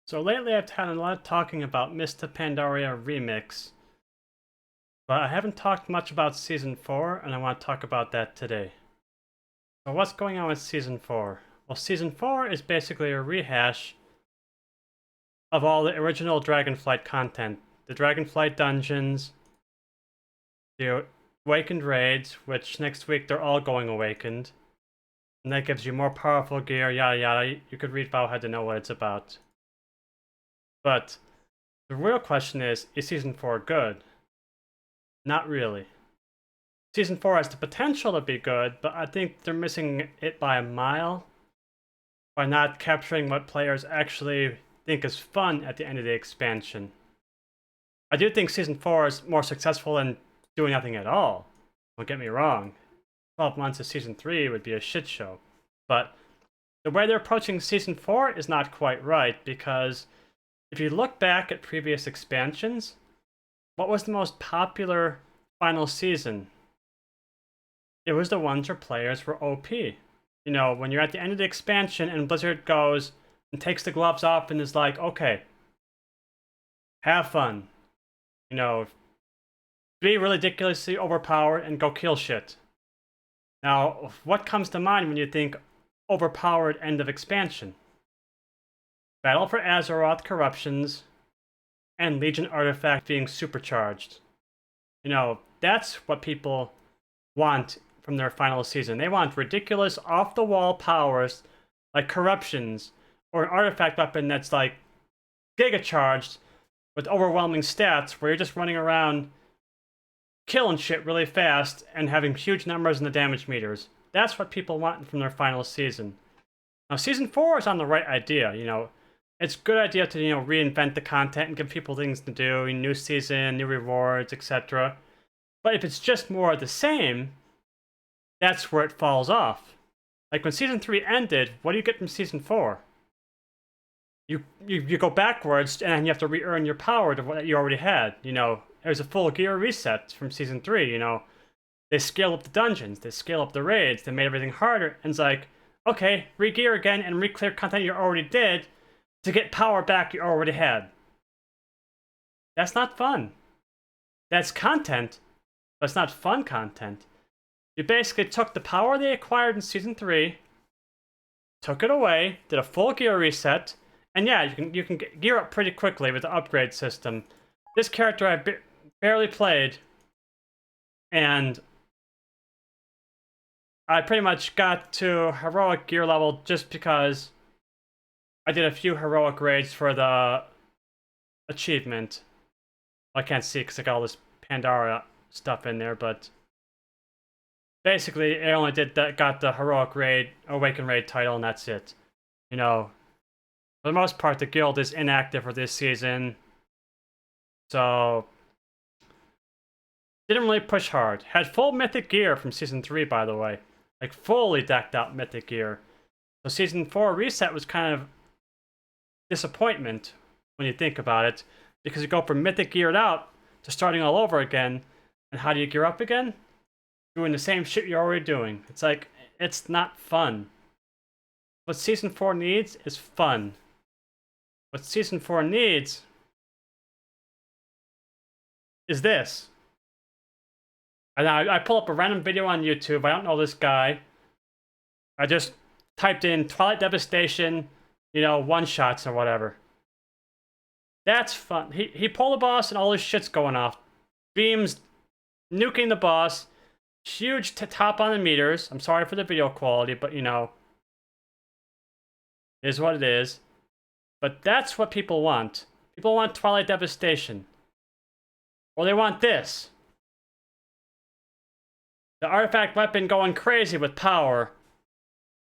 So lately I've had a lot of talking about Mista Pandaria Remix, but I haven't talked much about Season 4, and I want to talk about that today. So what's going on with Season 4? Well, Season 4 is basically a rehash of all the original Dragonflight content. The Dragonflight dungeons, the Awakened raids, which next week they're all going Awakened, and that gives you more powerful gear, yada yada. You could read Bowhead to know what it's about. But the real question is Season 4 good? Not really. Season 4 has the potential to be good, but I think they're missing it by a mile by not capturing what players actually think is fun at the end of the expansion. I do think Season 4 is more successful than doing nothing at all. Don't get me wrong. 12 months of Season 3 would be a shit show. But the way they're approaching Season 4 is not quite right, because if you look back at previous expansions, what was the most popular final season? It was the ones where players were OP. You know, when you're at the end of the expansion and Blizzard goes and takes the gloves off and is like, okay, have fun. You know, be ridiculously overpowered and go kill shit. Now, what comes to mind when you think overpowered end of expansion? Battle for Azeroth corruptions and Legion artifact being supercharged. You know, that's what people want from their final season. They want ridiculous off-the-wall powers like corruptions or an artifact weapon that's like giga-charged with overwhelming stats where you're just running around killing shit really fast and having huge numbers in the damage meters. That's what people want from their final season. Now, Season 4 is on the right idea, you know. It's a good idea to, you know, reinvent the content and give people things to do, new season, new rewards, etc. But if it's just more of the same, that's where it falls off. Like when Season 3 ended, what do you get from Season 4? You go backwards and you have to re-earn your power to what you already had. You know, there's a full gear reset from Season 3, you know. They scale up the dungeons, they scale up the raids, they made everything harder, and it's like, okay, re-gear again and re-clear content you already did to get power back you already had. That's not fun. That's content, but it's not fun content. You basically took the power they acquired in Season 3, took it away, did a full gear reset, and yeah, you can gear up pretty quickly with the upgrade system. This character I barely played, and I pretty much got to heroic gear level just because I did a few heroic raids for the achievement. I can't see because I got all this Pandora stuff in there, but basically I only did that, got the heroic raid, awaken raid title, and that's it. You know, for the most part, the guild is inactive for this season, so didn't really push hard. Had full mythic gear from Season 3, by the way. Like, fully decked out mythic gear. So Season 4 reset was kind of disappointment when you think about it, because you go from mythic geared out to starting all over again, and how do you gear up again? Doing the same shit you're already doing. It's like, it's not fun. What Season 4 needs is fun. What Season 4 needs is this. And I pull up a random video on YouTube. I don't know this guy. I just typed in Twilight Devastation, you know, one-shots or whatever. That's fun. He pulled the boss and all his shit's going off. Beams nuking the boss. Huge top on the meters. I'm sorry for the video quality, but you know, it is what it is. But that's what people want. People want Twilight Devastation. Or they want this. The artifact weapon going crazy with power.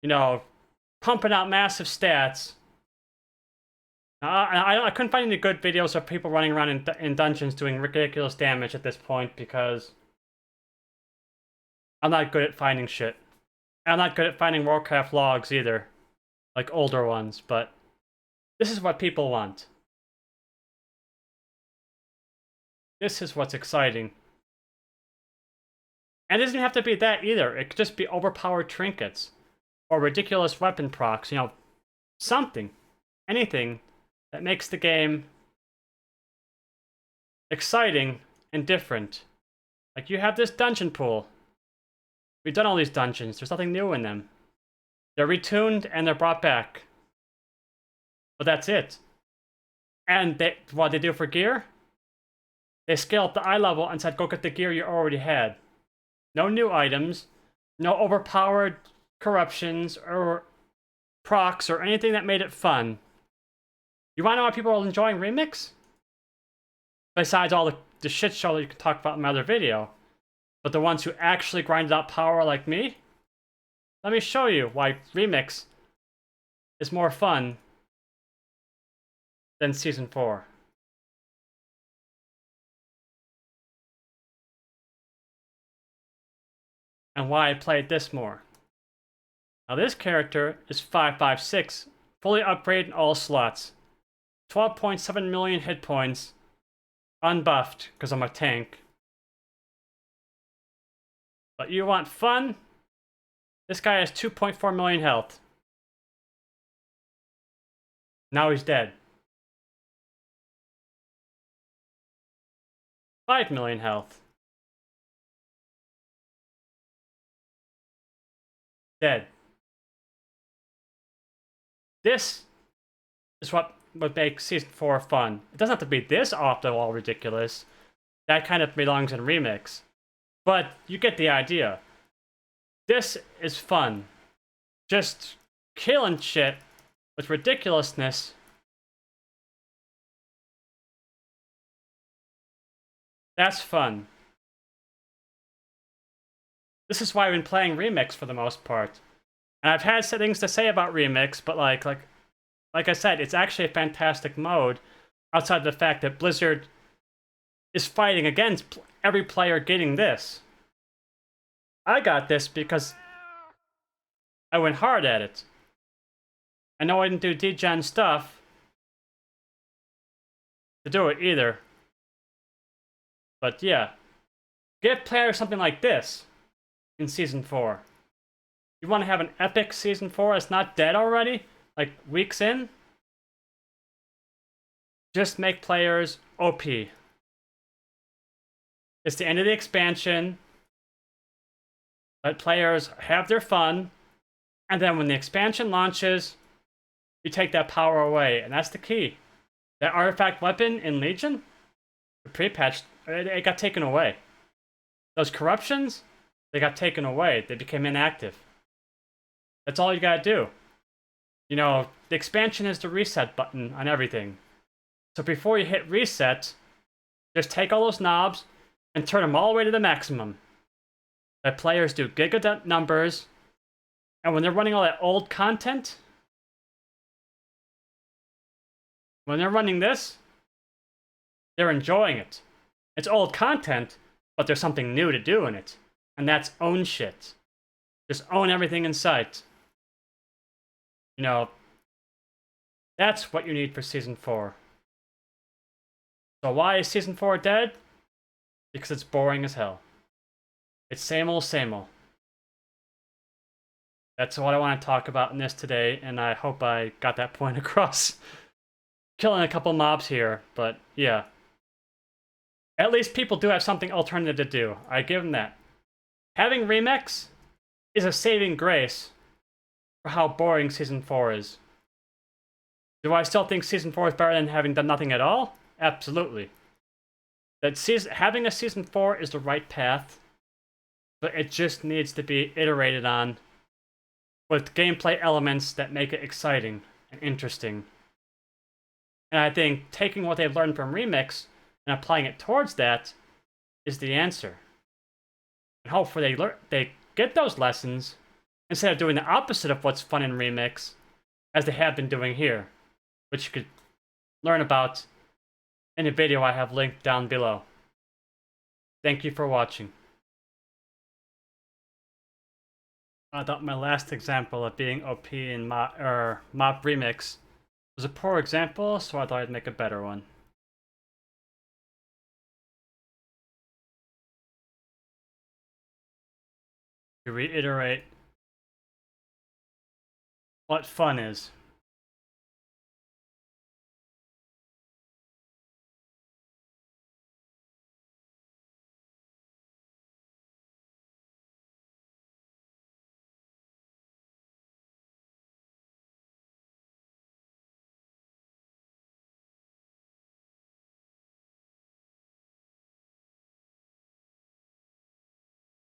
You know, pumping out massive stats. I couldn't find any good videos of people running around in dungeons doing ridiculous damage at this point because I'm not good at finding shit. I'm not good at finding Warcraft logs either. Like older ones, but this is what people want. This is what's exciting. And it doesn't have to be that either. It could just be overpowered trinkets. Or ridiculous weapon procs, you know, something. Anything that makes the game exciting and different. Like, you have this dungeon pool. We've done all these dungeons. There's nothing new in them. They're retuned and they're brought back. But that's it. And what they do for gear? They scaled up the eye level and said, go get the gear you already had. No new items, no overpowered corruptions or procs or anything that made it fun. You wanna know why people are enjoying Remix? Besides all the shit show that you can talk about in my other video. But the ones who actually grinded out power like me? Let me show you why Remix is more fun than Season 4. And why I played this more. Now this character is 556, fully upgraded in all slots. 12.7 million hit points, unbuffed because I'm a tank. But you want fun? This guy has 2.4 million health. Now he's dead. 5 million health. Dead. This is what would make Season 4 fun. It doesn't have to be this off the wall ridiculous. That kind of belongs in Remix. But you get the idea. This is fun. Just killing shit with ridiculousness. That's fun. This is why I've been playing Remix for the most part. And I've had things to say about Remix, but like I said, it's actually a fantastic mode outside of the fact that Blizzard is fighting against every player getting this. I got this because I went hard at it. I know I didn't do degen stuff to do it either. But yeah, give players something like this in Season 4. You want to have an epic Season 4 that's not dead already? Like, weeks in? Just make players OP. It's the end of the expansion. Let players have their fun. And then when the expansion launches, you take that power away. And that's the key. That artifact weapon in Legion, the pre-patch, it got taken away. Those corruptions, they got taken away. They became inactive. That's all you gotta do. You know, the expansion is the reset button on everything. So before you hit reset, just take all those knobs and turn them all the way to the maximum. Let players do giga numbers, and when they're running all that old content, when they're running this, they're enjoying it. It's old content, but there's something new to do in it. And that's own shit. Just own everything in sight. You know, that's what you need for Season 4. So why is Season 4 dead? Because it's boring as hell. It's same old, same old. That's what I want to talk about in this today, and I hope I got that point across. Killing a couple mobs here, but yeah. At least people do have something alternative to do. I give them that. Having Remix is a saving grace for how boring Season 4 is. Do I still think Season 4 is better than having done nothing at all? Absolutely. Having a Season 4 is the right path, but it just needs to be iterated on with gameplay elements that make it exciting and interesting. And I think taking what they've learned from Remix and applying it towards that is the answer. And hopefully they get those lessons instead of doing the opposite of what's fun in Remix, as they have been doing here, which you could learn about in a video I have linked down below. Thank you for watching. I thought my last example of being OP in Mob Remix was a poor example, so I thought I'd make a better one. To reiterate what fun is.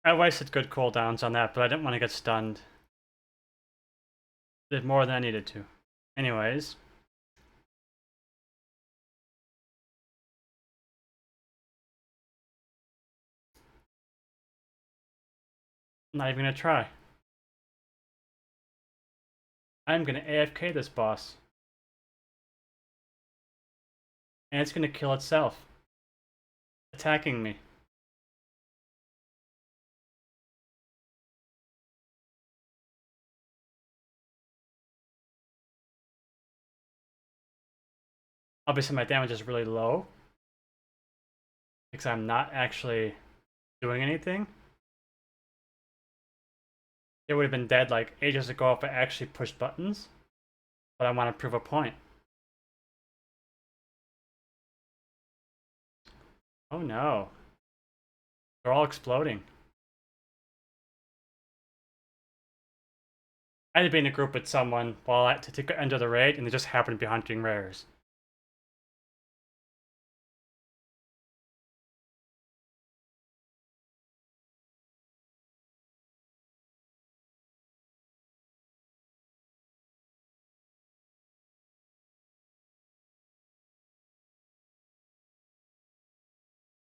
I wasted good cooldowns on that, but I didn't want to get stunned. Did more than I needed to. Anyways. I'm not even gonna try. I'm gonna AFK this boss. And it's gonna kill itself. Attacking me. Obviously my damage is really low. Because I'm not actually doing anything. It would have been dead like ages ago if I actually pushed buttons. But I want to prove a point. Oh no. They're all exploding. I had to be in a group with someone to enter the raid, and they just happened to be hunting rares.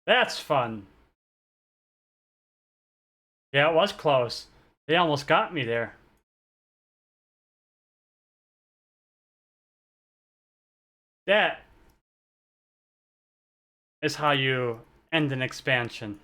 That's fun. Yeah, it was close. They almost got me there. That is how you end an expansion.